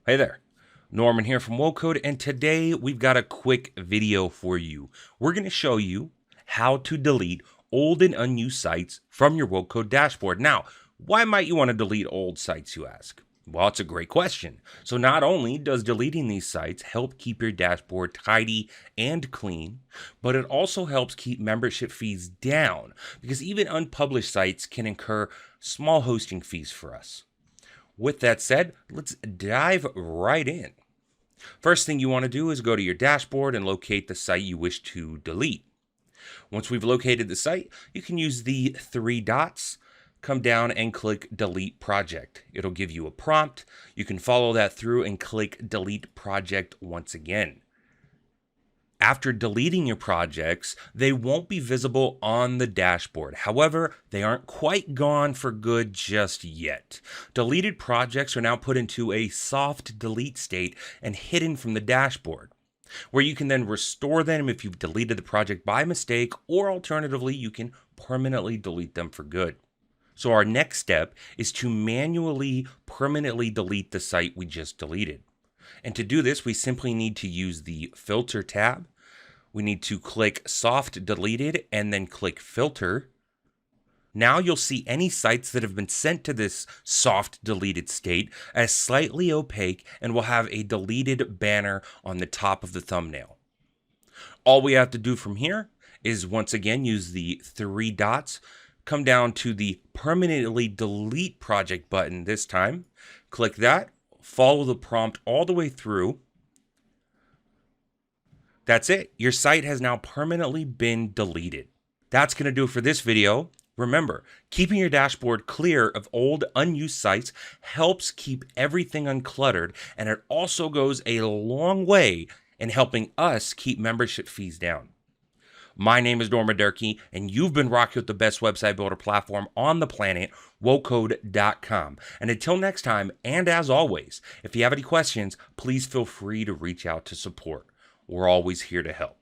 Hey there, Norman here from WoCode, and today we've got a quick video for you. We're going to show you how to delete old and unused sites from your WoCode dashboard. Now, why might you want to delete old sites, you ask? Well, it's a great question. So not only does deleting these sites help keep your dashboard tidy and clean, but it also helps keep membership fees down because even unpublished sites can incur small hosting fees for us. With that said, let's dive right in. First thing you want to do is go to your dashboard and locate the site you wish to delete. Once we've located the site, you can use the three dots, come down and click Delete Project. It'll give you a prompt. You can follow that through and click Delete Project once again. After deleting your projects, they won't be visible on the dashboard. However, they aren't quite gone for good just yet. Deleted projects are now put into a soft delete state and hidden from the dashboard, where you can then restore them if you've deleted the project by mistake, or alternatively, you can permanently delete them for good. So our next step is to manually permanently delete the site we just deleted. And to do this, we simply need to use the Filter tab. We need to click Soft Deleted and then click Filter. Now you'll see any sites that have been sent to this soft deleted state as slightly opaque and will have a deleted banner on the top of the thumbnail. All we have to do from here is once again use the three dots, come down to the Permanently Delete Project button this time, click that, follow the prompt all the way through. That's it. Your site has now permanently been deleted. That's going to do it for this video. Remember, keeping your dashboard clear of old, unused sites helps keep everything uncluttered, and it also goes a long way in helping us keep membership fees down. My name is Norman Durkee, and you've been rocking with the best website builder platform on the planet, WoCode.com. And until next time, and as always, if you have any questions, please feel free to reach out to support. We're always here to help.